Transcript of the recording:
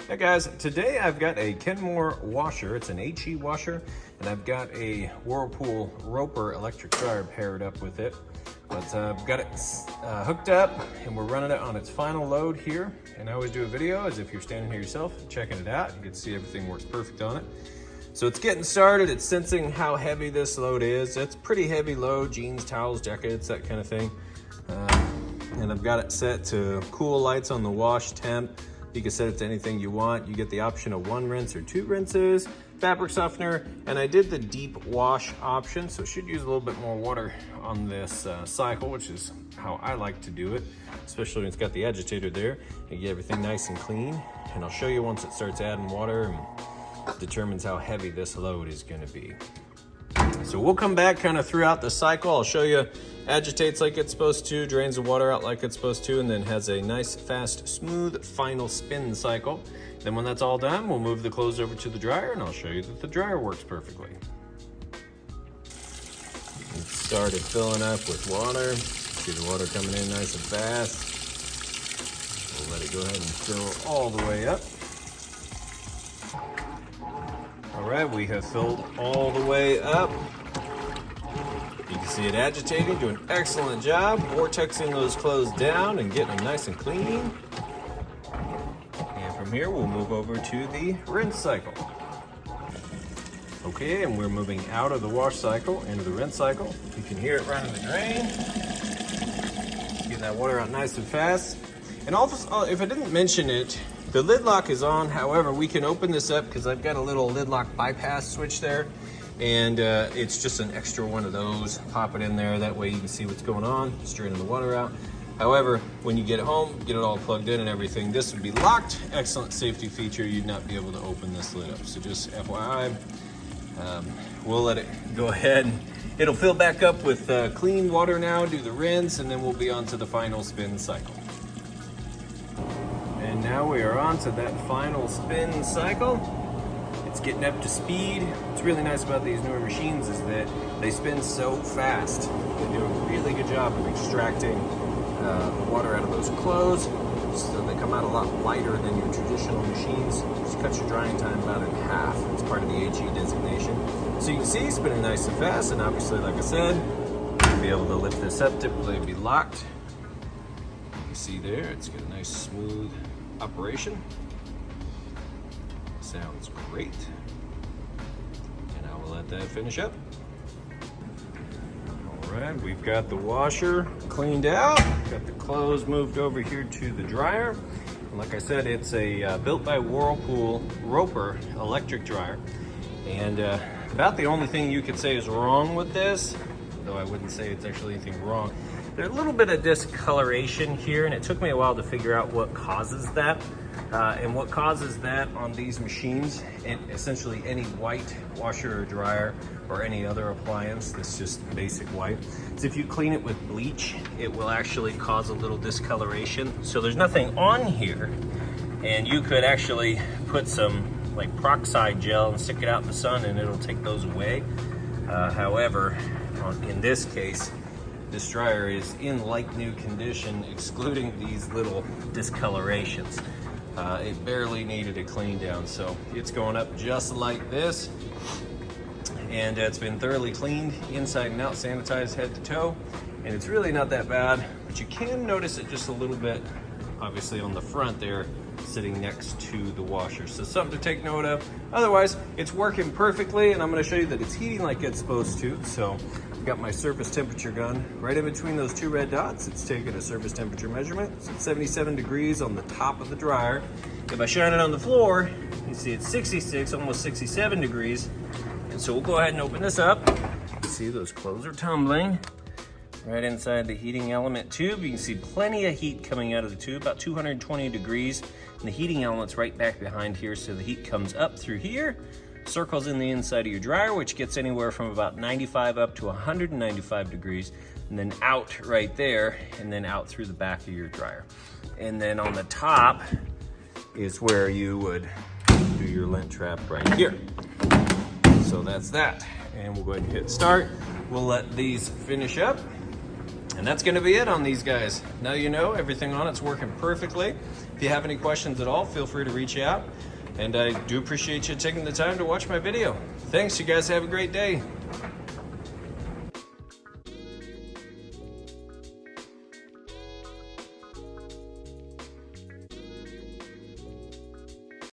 Hey guys, today I've got a Kenmore washer. It's an HE washer, and I've got a Whirlpool Roper electric dryer paired up with it. But I've got it hooked up, and we're running it on its final load here. And I always do a video as if you're standing here yourself, checking it out. You can see everything works perfect on it. So it's getting started. It's sensing how heavy this load is. It's pretty heavy load, jeans, towels, jackets, that kind of thing. And I've got it set to cool lights on the wash temp. You can set it to anything you want. You get the option of 1 rinse or 2 rinses, fabric softener, and I did the deep wash option, so it should use a little bit more water on this cycle, which is how I like to do it, especially when it's got the agitator there. You get everything nice and clean, and I'll show you once it starts adding water and determines how heavy this load is gonna be. So we'll come back kind of throughout the cycle. I'll show you agitates like it's supposed to, drains the water out like it's supposed to, and then has a nice, fast, smooth final spin cycle. Then when that's all done, we'll move the clothes over to the dryer, and I'll show you that the dryer works perfectly. It started filling up with water. See the water coming in nice and fast. We'll let it go ahead and fill all the way up. All right, we have filled all the way up. You can see it agitating, doing an excellent job, vortexing those clothes down and getting them nice and clean. And from here, we'll move over to the rinse cycle. Okay, and we're moving out of the wash cycle into the rinse cycle. You can hear it running the drain. Getting that water out nice and fast. And also, if I didn't mention it, the lid lock is on. However, we can open this up because I've got a little lid lock bypass switch there. And it's just an extra one of those. Pop it in there, that way you can see what's going on, it's draining the water out. However, when you get home, get it all plugged in and everything, this would be locked. Excellent safety feature, you'd not be able to open this lid up. So just FYI, we'll let it go ahead. It'll fill back up with clean water now, do the rinse, and then we'll be on to the final spin cycle. And now we are on to that final spin cycle. It's getting up to speed. What's really nice about these newer machines is that they spin so fast. They do a really good job of extracting the water out of those clothes, so they come out a lot lighter than your traditional machines. Just cuts your drying time about in half. It's part of the HE designation. So you can see, spinning nice and fast, and obviously, like I said, you'll be able to lift this up. Typically, it'll be locked. You can see there, it's got a nice smooth operation. Sounds great. And I will let that finish up. All right, we've got the washer cleaned out. Got the clothes moved over here to the dryer. And like I said, it's a built by Whirlpool Roper electric dryer. And about the only thing you could say is wrong with this, though I wouldn't say it's actually anything wrong, there's a little bit of discoloration here, and it took me a while to figure out what causes that. And what causes that on these machines, and essentially any white washer or dryer or any other appliance that's just basic white, is if you clean it with bleach, it will actually cause a little discoloration. So there's nothing on here, and you could actually put some like peroxide gel and stick it out in the sun and it'll take those away. However, in this case, this dryer is in like new condition, excluding these little discolorations. It barely needed a clean down, so it's going up just like this. And it's been thoroughly cleaned inside and out, sanitized head to toe. And it's really not that bad, but you can notice it just a little bit, obviously on the front there, sitting next to the washer. So something to take note of. Otherwise, it's working perfectly, and I'm gonna show you that it's heating like it's supposed to. So I've got my surface temperature gun right in between those 2 red dots. It's taking a surface temperature measurement. It's at 77 degrees on the top of the dryer. If I shine it on the floor, you see it's 66, almost 67 degrees. And so we'll go ahead and open this up. See, those clothes are tumbling. Right inside the heating element tube, you can see plenty of heat coming out of the tube, about 220 degrees. And the heating element's right back behind here, so the heat comes up through here, circles in the inside of your dryer, which gets anywhere from about 95 up to 195 degrees, and then out right there, and then out through the back of your dryer. And then on the top is where you would do your lint trap right here. So that's that. And we'll go ahead and hit start. We'll let these finish up. And that's going to be it on these guys. Now you know everything on it's working perfectly. If you have any questions at all, feel free to reach out. And I do appreciate you taking the time to watch my video. Thanks, you guys have a great day.